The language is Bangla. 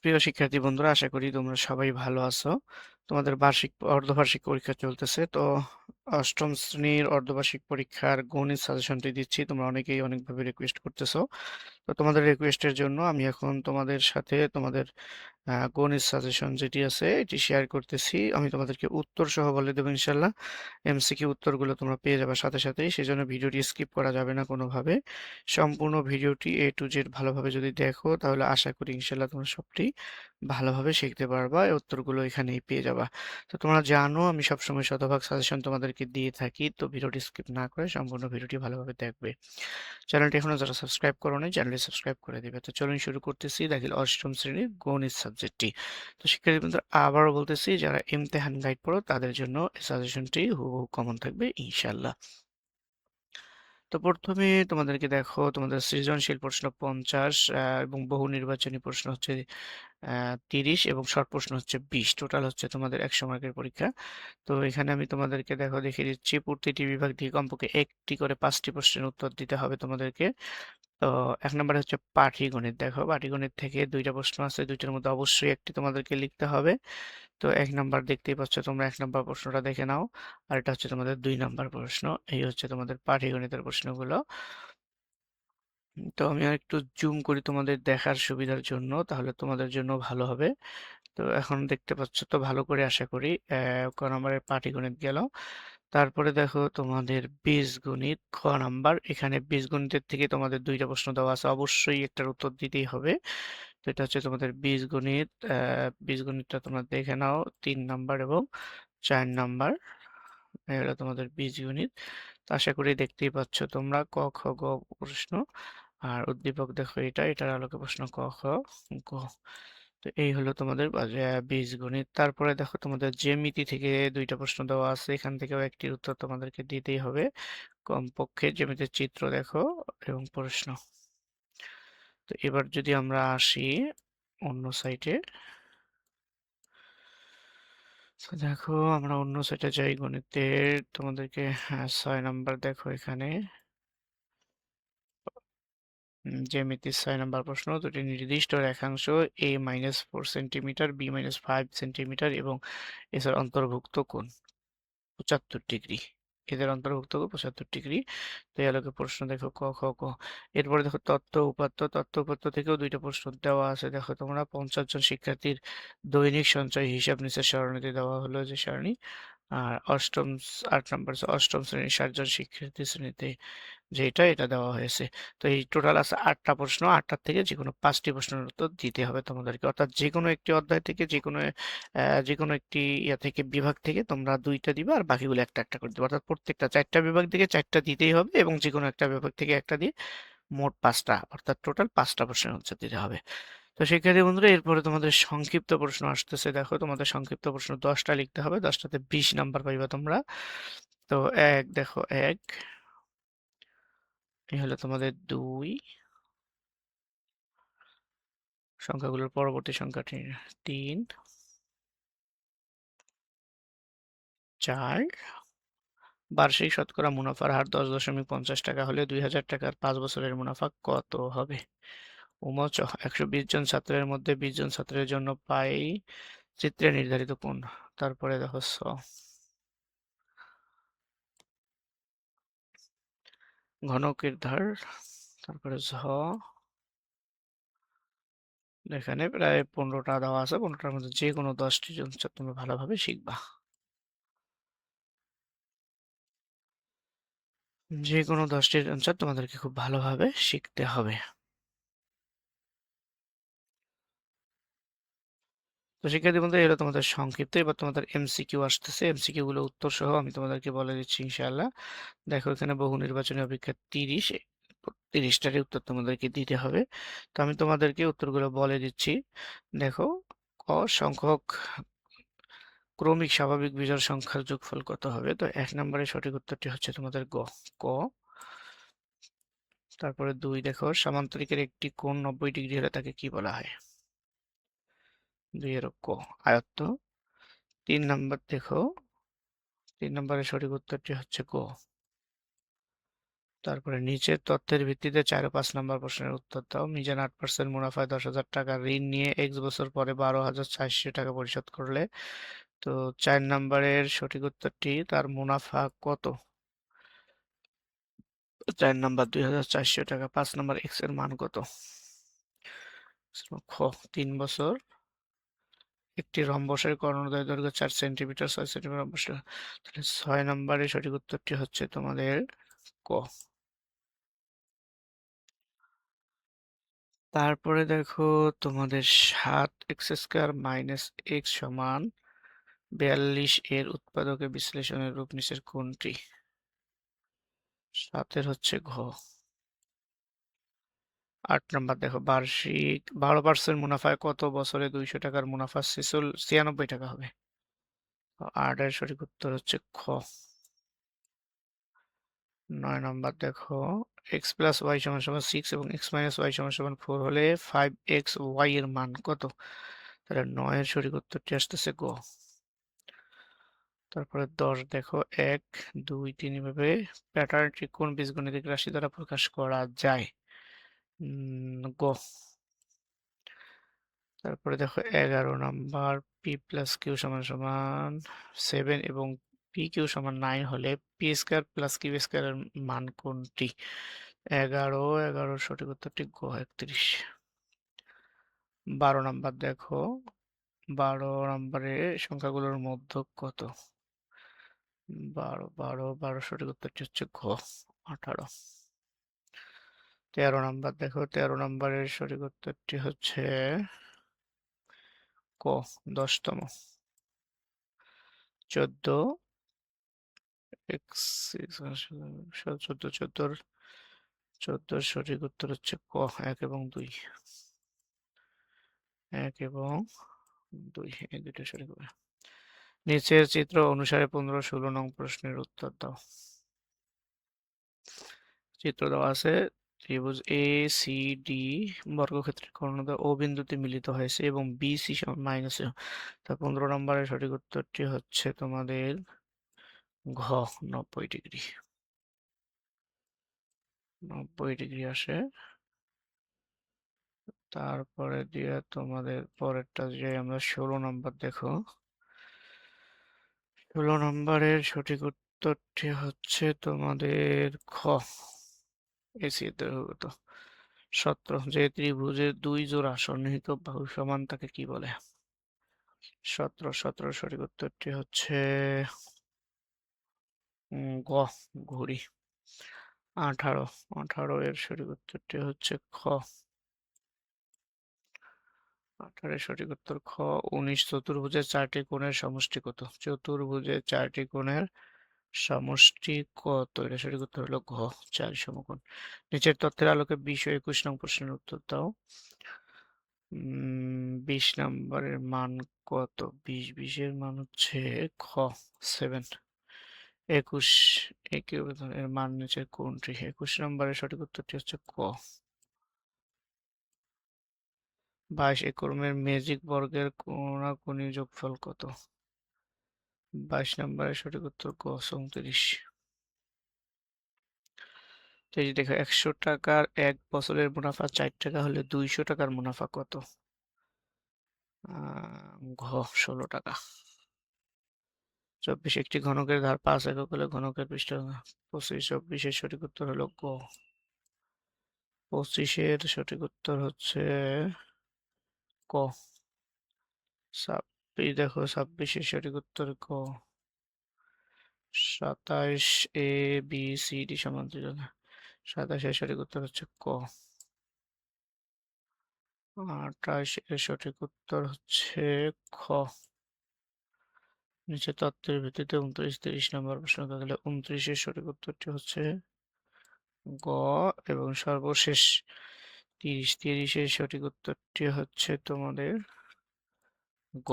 প্রিয় শিক্ষার্থী বন্ধুরা, আশা করি তোমরা সবাই ভালো আছো। তোমাদের অর্ধবার্ষিক পরীক্ষা চলতেছে। তো অষ্টম শ্রেণীর অর্ধবার্ষিক পরীক্ষার গণিত সাজেশনটি দিচ্ছি। তোমরা অনেকেই অনেকভাবে রিকোয়েস্ট করতেছো। তো তোমাদের রিকোয়েস্টের জন্য আমি এখন তোমাদের সাথে তোমাদের গণিত সাজেশন যেটি আছে এটি শেয়ার করতেছি। আমি তোমাদেরকে উত্তর সহ বলে দেবো ইনশাল্লাহ। এমসিকিউ উত্তরগুলো তোমরা পেয়ে যাবে সাথে সাথেই, সেজন্য ভিডিওটি স্কিপ করা যাবে না কোনোভাবে। সম্পূর্ণ ভিডিওটি এ টু জেড ভালোভাবে যদি দেখো, তাহলে আশা করি ইনশাল্লাহ তোমরা সবটি ভালোভাবে শিখতে পারবা। এই উত্তরগুলো এখানেই পেয়ে যাবা। তো তোমরা জানো আমি সবসময় শতভাগ সাজেশন তোমাদেরকে দিয়ে থাকি। তো ভিডিওটি স্কিপ না করে সম্পূর্ণ ভিডিওটি ভালোভাবে দেখবে। চ্যানেলটি এখনো যারা সাবস্ক্রাইব করো নাই, চ্যানেলটি সাবস্ক্রাইব করে দিবে। তো চলুন শুরু করতেছি। দাখিল অষ্টম শ্রেণীর গণিত সাবজেক্টটি। তো শিক্ষার্থী বন্ধুরা, আবারও বলতেছি, যারা ইমতেহান গাইড পড়ো তাদের জন্য এই সাজেশনটি হুবহু কমন থাকবে ইনশাল্লাহ। তো প্রথমে তোমাদেরকে দেখো, তোমাদের সৃজনশীল প্রশ্ন 50 এবং বহু নির্বাচনী প্রশ্ন হচ্ছে 30 এবং শর্ট প্রশ্ন হচ্ছে 20। টোটাল হচ্ছে তোমাদের 100 মার্কের পরীক্ষা। তো এখানে আমি তোমাদেরকে দেখো দেখিয়ে দিচ্ছি, প্রতিটি বিভাগ থেকে কমপক্ষে একটি করে 5টি প্রশ্নের উত্তর দিতে হবে তোমাদেরকে। তো 1 নম্বরে হচ্ছে পাটিগণিত। দেখো পাটিগণিত থেকে 2টা প্রশ্ন আছে, 2টার মধ্যে অবশ্যই একটি তোমাদেরকে লিখতে হবে। তো 1 নাম্বার দেখতেই পাচ্ছ তোমরা, 1 নাম্বার প্রশ্নটা দেখে নাও। আর এটা হচ্ছে তোমাদের 2 নাম্বার প্রশ্ন। এই হচ্ছে তোমাদের পাটিগণিতের প্রশ্নগুলো। তো আমি আর একটু জুম করি তোমাদের দেখার সুবিধার জন্য, তাহলে তোমাদের জন্য ভালো হবে। তো এখন দেখতে পাচ্ছ তো ভালো করে, আশা করি। ক নম্বরের পাটিগণিত গেল। তারপরে দেখো তোমাদের বীজগণিত খ নাম্বার। এখানে বীজগণিতের থেকে তোমাদের 2টা প্রশ্ন দেওয়া আছে, অবশ্যই একটার উত্তর দিতেই হবে। তো এটা হচ্ছে তোমাদের বীজগণিত। বীজগণিতটা তোমরা দেখে নাও, 3 নাম্বার এবং 4 নাম্বার। এই হলো তোমাদের বীজগণিত। তো আশা করি দেখতেই পাচ্ছ তোমরা ক খ গ প্রশ্ন। আর উদ্দীপক দেখো, এটার আলোকে প্রশ্ন ক খ গ। তো এই হলো তোমাদের বীজগণিত। তারপরে দেখো তোমাদের জ্যামিতি থেকে 2টা প্রশ্ন দেওয়া আছে, এখান থেকেও একটির উত্তর তোমাদেরকে দিতেই হবে কমপক্ষে। জ্যামিতির চিত্র দেখো এবং প্রশ্ন। তো এবার যদি আমরা আসি অন্য সাইটে, তো দেখো আমরা অন্য সাইটে যাই গণিতের। তোমাদেরকে 6 নাম্বার দেখো এখানে। জ্যামিতির 6 নাম্বার প্রশ্ন, দুটি নির্দিষ্ট রেখাংশ a-4 সেন্টিমিটার, b-5 সেন্টিমিটার এবং এছাড়া অন্তর্ভুক্ত কোণ 75 ডিগ্রি। এদের অন্তর্ভুক্ত কোণ 75 ডিগ্রি। তো এই আলোকে প্রশ্ন দেখো ক খ গ। এরপরে দেখো তথ্য উপাত্ত। তথ্য উপাত্ত থেকেও 2টা প্রশ্ন দেওয়া আছে। দেখো তোমরা 50 জন শিক্ষার্থীর দৈনিক সঞ্চয় হিসাব নিচের সারণীতে দেওয়া হলো, যে সারণী। আর 8 নাম্বার অষ্টম শ্রেণীর 60 জন শিক্ষার্থী শ্রেণীতে যেটা এটা দেওয়া হয়েছে। তো এই টোটাল আছে 8টা প্রশ্ন। 8টার থেকে যে কোনো 5টি প্রশ্নের উত্তর দিতে হবে তোমাদেরকে। অর্থাৎ যে কোনো একটি অধ্যায় থেকে, যে কোনো একটি ইয়া থেকে, বিভাগ থেকে তোমরা 2টা দিবে আর বাকিগুলো একটা একটা করে দিবে। অর্থাৎ প্রত্যেকটা 4টা বিভাগ থেকে 4টা দিতেই হবে এবং যে কোনো একটা বিভাগ থেকে একটা দিয়ে মোট 5টা, অর্থাৎ টোটাল 5টা প্রশ্নের উত্তর দিতে হবে। তো শিক্ষার্থী বন্ধুরা, এরপরে তোমাদের সংক্ষিপ্ত প্রশ্ন আসতেছে। দেখো তোমাদের সংক্ষিপ্ত প্রশ্ন 10টা লিখতে হবে, 10টাতে 20 নাম্বার পাইবা তোমরা। তো দেখো 1, এই হলো তোমাদের 2, সংখ্যাগুলোর পরবর্তী সংখ্যাটি 3, 4। বার্ষিক শতকরা মুনাফার হার 10.50 টাকা হলে 2000 টাকার 5 বছরের মুনাফা কত হবে? উমচ 120 জন ছাত্রের মধ্যে 20 জন ছাত্রের জন্য পাই চিত্রে নির্ধারিত কোণ। তারপরে দেখো ঘনকের ধার। তারপরে এখানে প্রায় 15টা দেওয়া আছে, 15টার মধ্যে যে কোনো 10টি তোমরা ভালোভাবে শিখবা। যে কোনো 10টির অ্যান্সার তোমাদেরকে খুব ভালোভাবে শিখতে হবে। তো শিক্ষার্থী বন্ধু, এলো তোমাদের সংক্ষিপ্ত। এবার তোমাদের এমসিকিউ আসতেছে। এমসিকিউ গুলো উত্তর সহ আমি তোমাদেরকে বলে দিচ্ছি ইনশাআল্লাহ। দেখো এখানে বহু নির্বাচনী অপেক্ষা 30, 30টারই উত্তর তোমাদেরকে দিতে হবে। তো আমি তোমাদেরকে উত্তরগুলো বলে দিচ্ছি। দেখো, ক সংখ্যক ক্রমিক স্বাভাবিক বিজোড় সংখ্যার যোগফল কত হবে? তো 1 নম্বরের সঠিক উত্তরটি হচ্ছে তোমাদের ক। তারপরে 2 দেখো, সামান্তরিকের একটি কোণ 90 ডিগ্রি হলে তাকে কি বলা হয়? 2 এর ক, আয়ত্ত। 3 নাম্বার দেখো, 3 নম্বরের সঠিক উত্তরটি হচ্ছে ক। তারপরে নিচের তথ্যের ভিত্তিতে 4 ও 5 নম্বর প্রশ্নের উত্তর দাও। মিজান 8% মুনাফায় 10,000 টাকা ঋণ নিয়ে X বছর পরে 12,400 টাকা পরিশোধ করলে, তো 4 নম্বরের সঠিক উত্তরটি তার মুনাফা কত? 4 নম্বর 2,400 টাকা। 5 নম্বর X এর মান কত? খ 3 বছর একটি রম্বসের কর্ণদ্বয় দৈর্ঘ্য 4 সেন্টিমিটার, 6 সেন্টিমিটার রম্বসের। তাহলে 6 নম্বরের সঠিক উত্তরটি হচ্ছে তোমাদের ক। তারপরে দেখো তোমাদের 7x² - x সমান 42 এর উৎপাদকে বিশ্লেষণের রূপ নিচের কোনটি? 7 হচ্ছে ঘ। 8 নম্বর দেখো বার্ষিক 12% মুনাফায় কত বছরে 200 টাকার মুনাফা 96 টাকা হবে? 8 এর সঠিক উত্তর হচ্ছে খ। 9 নম্বর দেখো x + y = 6 এবং x - y = 4 হলে 5xy এর মান কত? তাহলে 9 এর সঠিক উত্তরটি আসতেছে গ। তারপরে 10 দেখো 1 2 3 এভাবে প্যাটার্নটি কোন বীজগণিতিক রাশি দ্বারা প্রকাশ করা যায়? গ। তারপরে দেখো 11 নাম্বার p + q = 7 এবং pq = 9 হলে p² + q² এর মান কোনটি? 11 11 সঠিক উত্তরটি গ 31। 12 নাম্বার দেখো 12 নম্বরে সংখ্যাগুলোর মধ্যক কত? 12 12 12 সঠিক উত্তরটি হচ্ছে ঘ 18। 13 নাম্বার দেখো 13 নম্বরের সঠিক উত্তরটি হচ্ছে ক 10তম। 14 x 14 14 সঠিক উত্তর হচ্ছে ক 1 এবং 2। 1 এবং 2 এই দুটো সঠিক হবে। নিচের চিত্র অনুসারে 15 16 নং প্রশ্নের উত্তর দাও। চিত্র দেওয়া আছে ত্রিভুজ এ সি ডি বর্গক্ষেত্রের কর্ণদ্বয় ও বিন্দুতে মিলিত হয়েছে এবং বিসি সমান -এ। তা 15 নম্বরের সঠিক উত্তরটি হচ্ছে তোমাদের ঘ 90 ডিগ্রি। 90 ডিগ্রি আসে। তারপরে দিয়ে তোমাদের পরেরটা যে আমরা 16 নম্বর দেখো 16 নম্বরের সঠিক উত্তরটি হচ্ছে তোমাদের খ এসি দ্রবীভূত। 17 যে ত্রিভুজের 2 জোড়া সন্নিহিত বাহু সমান তাকে কি বলে? 17 সঠিক উত্তরটি হচ্ছে গ ঘুড়ি। 18 এর সঠিক উত্তরটি হচ্ছে খ। 18 এর সঠিক উত্তর খ। 19 চতুর্ভুজের 4টি কোণের সমষ্টি কত? চতুর্ভুজের 4টি কোণের সমষ্টি কত? এটা সঠিক উত্তর হলো ঘ 4 সমকোণ। নিচের তথ্যের আলোকে 20 ও 21 নং প্রশ্নের উত্তর দাও। 20 নম্বরের মান কত? 20 এর মান হচ্ছে খ 7। 21 এর মান নিচের কোনটি? 21 নম্বরের সঠিক উত্তরটি হচ্ছে ক। 22 একমের ম্যাজিক বর্গের কোণাকুণি যোগফল কত? 22 নম্বরের সঠিক উত্তর ক 34। এই যে দেখো 100 টাকার 1 বছরের মুনাফা 4 টাকা হলে 200 টাকার মুনাফা কত? ঘ 16 টাকা। 24 একটি ঘনকের ধার 5 একক হলে ঘনকের পৃষ্ঠ 25 24 এর সঠিক উত্তর হলো গ। 25 এর সঠিক উত্তর হচ্ছে ক। 26 দেখো 26 এর সঠিক উত্তর ক। 27 এ বি সি ডি সমান 27 এর সঠিক উত্তর হচ্ছে ক। 28 এর সঠিক উত্তর হচ্ছে খ। নিচে তত্ত্বের ভিত্তিতে 29 30 নম্বর প্রশ্ন গেলে 29 এর সঠিক উত্তরটি হচ্ছে গ এবং সর্বশেষ 30 এর সঠিক উত্তরটি হচ্ছে তোমাদের গ।